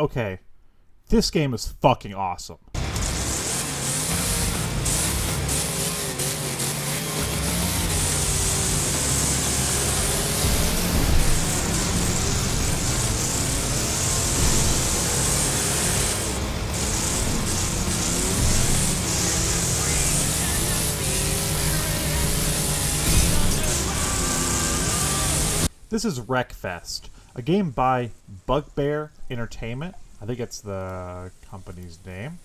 okay, this game is fucking awesome. This is Wreckfest, a game by Bugbear Entertainment. I think it's the company's name.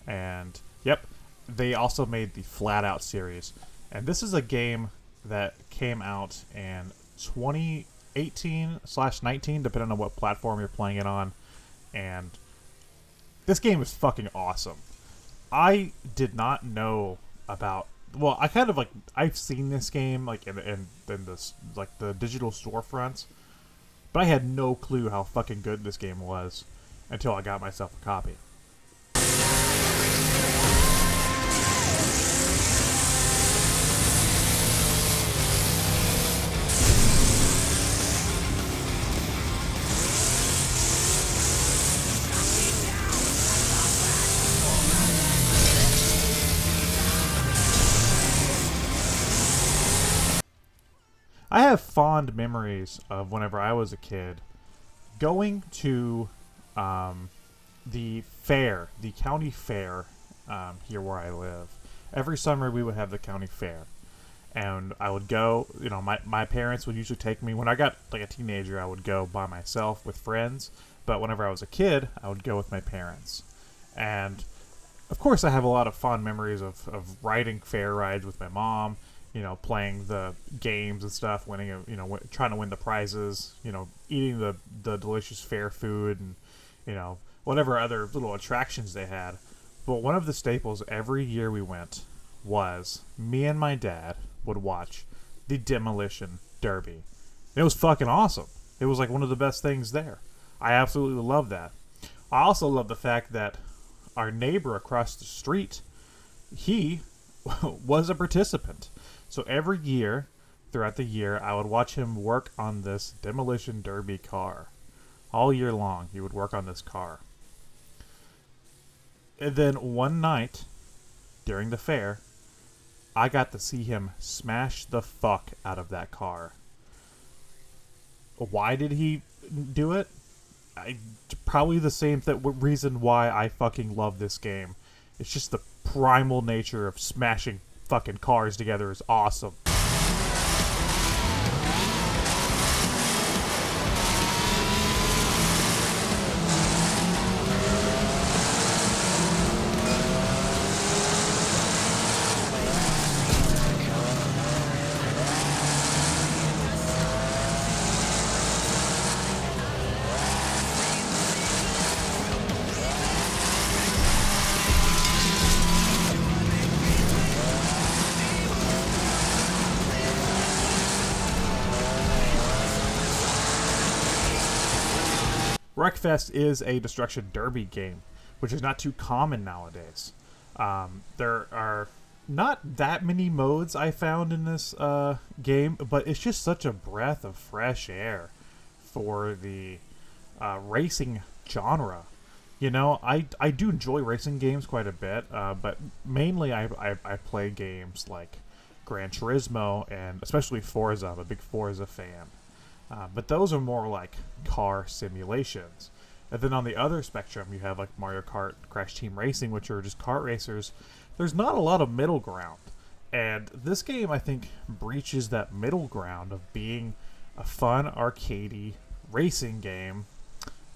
And, yep, they also made the Flat Out series. And this is a game that came out in 2018/19, depending on what platform you're playing it on. And this game is fucking awesome. I did not know about... Well, I kind of like I've seen this game like in this like the digital storefronts, but I had no clue how fucking good this game was until I got myself a copy. I have fond memories of whenever I was a kid going to the fair, the county fair here where I live. Every summer we would have the county fair. And I would go, you know, my parents would usually take me. When I got like a teenager, I would go by myself with friends. But whenever I was a kid, I would go with my parents. And of course I have a lot of fond memories of riding fair rides with my mom. You know, playing the games and stuff, winning, you know, trying to win the prizes, you know, eating the delicious fair food and, you know, whatever other little attractions they had. But one of the staples every year we went was me and my dad would watch the Demolition Derby. It was fucking awesome. It was like one of the best things there. I absolutely love that. I also love the fact that our neighbor across the street, he was a participant. So every year, throughout the year, I would watch him work on this Demolition Derby car. All year long, he would work on this car. And then one night, during the fair, I got to see him smash the fuck out of that car. Why did he do it? Probably the same reason why I fucking love this game. It's just the primal nature of smashing fucking cars together is awesome. Wreckfest is a destruction derby game, which is not too common nowadays. There are not that many modes I found in this game, but it's just such a breath of fresh air for the racing genre. You know, I do enjoy racing games quite a bit, but mainly I play games like Gran Turismo and especially Forza. I'm a big Forza fan. But those are more like car simulations. And then on the other spectrum, you have like Mario Kart, Crash Team Racing, which are just kart racers. There's not a lot of middle ground. And this game, I think, breaches that middle ground of being a fun, arcadey racing game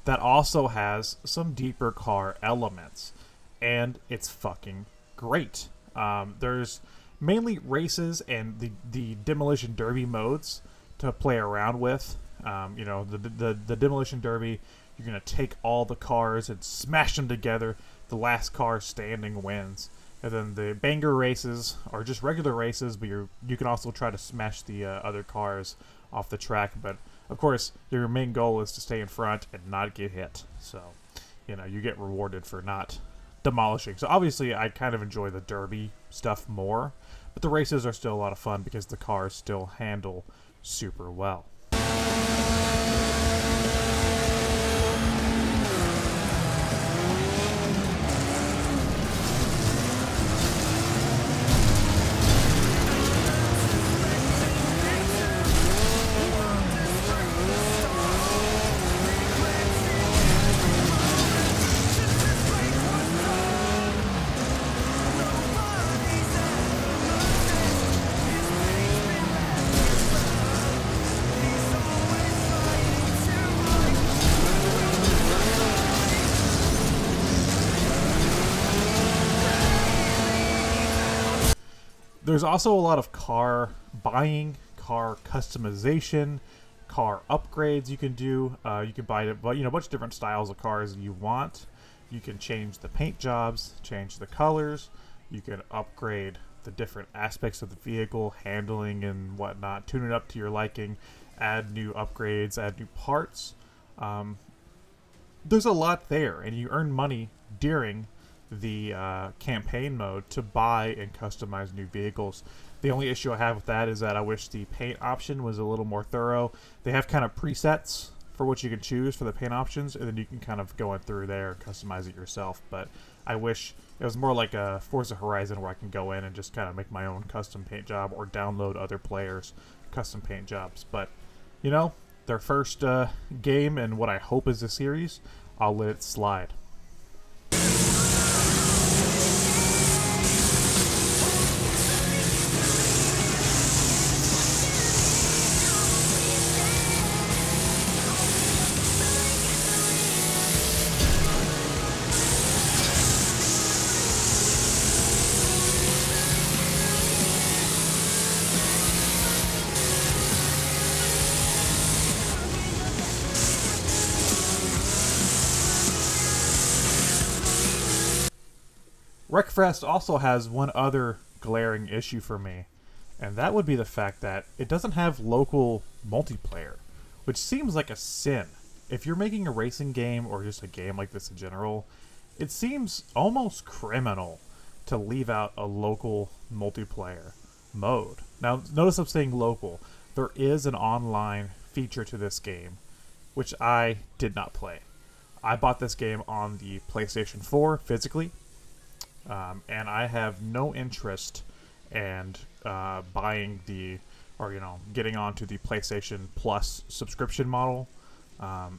that also has some deeper car elements. And it's fucking great. There's mainly races and the Demolition Derby modes to play around with. You know, the Demolition Derby, you're going to take all the cars and smash them together. The last car standing wins. And then the banger races are just regular races, but you can also try to smash the other cars off the track. But, of course, your main goal is to stay in front and not get hit. So, you know, you get rewarded for not demolishing. So, obviously, I kind of enjoy the derby stuff more. But the races are still a lot of fun because the cars still handle super well. There's also a lot of car buying, car customization, car upgrades you can do. You can buy a bunch of different styles of cars you want. You can change the paint jobs, change the colors. You can upgrade the different aspects of the vehicle, handling and whatnot, tune it up to your liking, add new upgrades, add new parts. There's a lot there, and you earn money during the campaign mode to buy and customize new vehicles. The only issue I have with that is that I wish the paint option was a little more thorough. They have kind of presets for what you can choose for the paint options, and then you can kind of go in through there and customize it yourself. But I wish it was more like a Forza Horizon where I can go in and just kind of make my own custom paint job or download other players' custom paint jobs. But, you know, their first game and what I hope is a series, I'll let it slide. Wreckfest also has one other glaring issue for me, and that would be the fact that it doesn't have local multiplayer, which seems like a sin. If you're making a racing game or just a game like this in general, it seems almost criminal to leave out a local multiplayer mode. Now, notice I'm saying local. There is an online feature to this game, which I did not play. I bought this game on the PlayStation 4 physically, and I have no interest in buying getting onto the PlayStation Plus subscription model.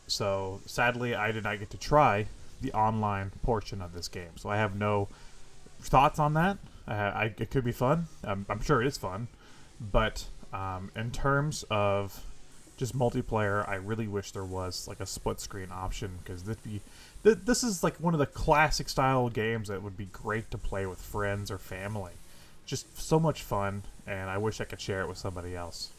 So sadly, I did not get to try the online portion of this game. So I have no thoughts on that. It could be fun. I'm sure it is fun. But in terms of just multiplayer, I really wish there was like a split screen option, because this is like one of the classic style games that would be great to play with friends or family. Just so much fun, and I wish I could share it with somebody else.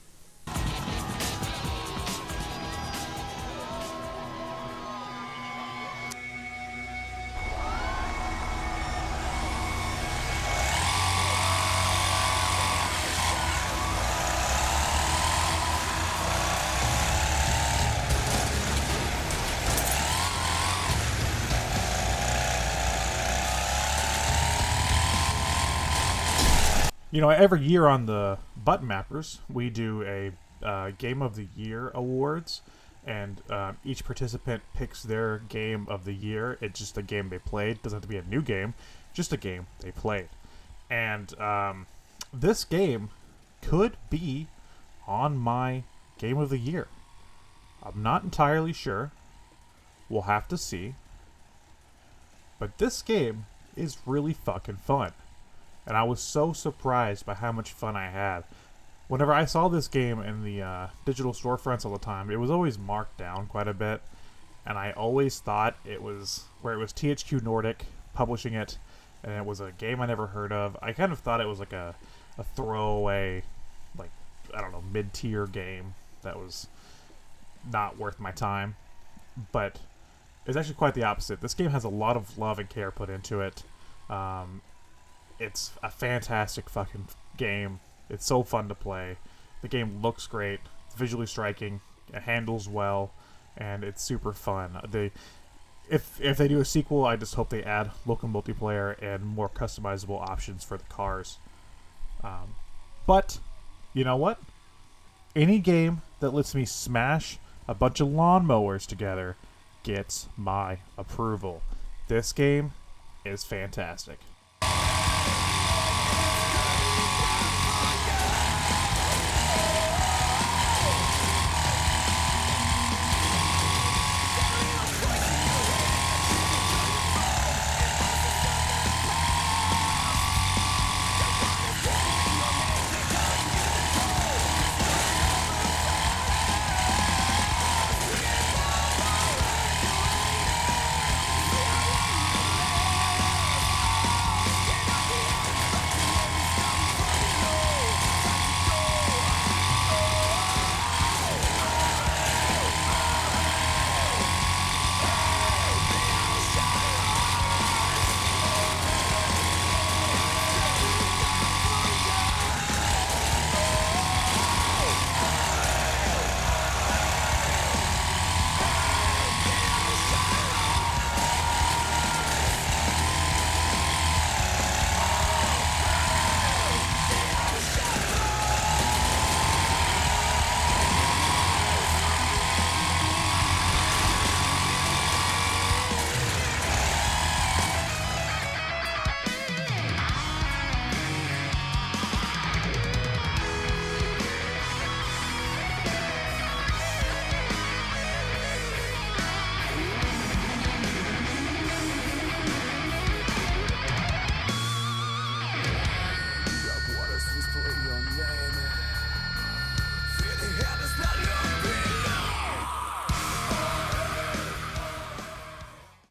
You know, every year on the Button Mappers, we do a Game of the Year awards, and each participant picks their Game of the Year. It's just a game they played. Doesn't have to be a new game, just a game they played. And this game could be on my Game of the Year. I'm not entirely sure. We'll have to see. But this game is really fucking fun. And I was so surprised by how much fun I had. Whenever I saw this game in the digital storefronts all the time, it was always marked down quite a bit. And I always thought it was THQ Nordic publishing it, and it was a game I never heard of. I kind of thought it was like a throwaway, like, I don't know, mid-tier game that was not worth my time. But it's actually quite the opposite. This game has a lot of love and care put into it. It's a fantastic fucking game. It's so fun to play. The game looks great. It's visually striking. It handles well, and it's super fun. If they do a sequel, I just hope they add local multiplayer and more customizable options for the cars. But you know what? Any game that lets me smash a bunch of lawnmowers together gets my approval. This game is fantastic.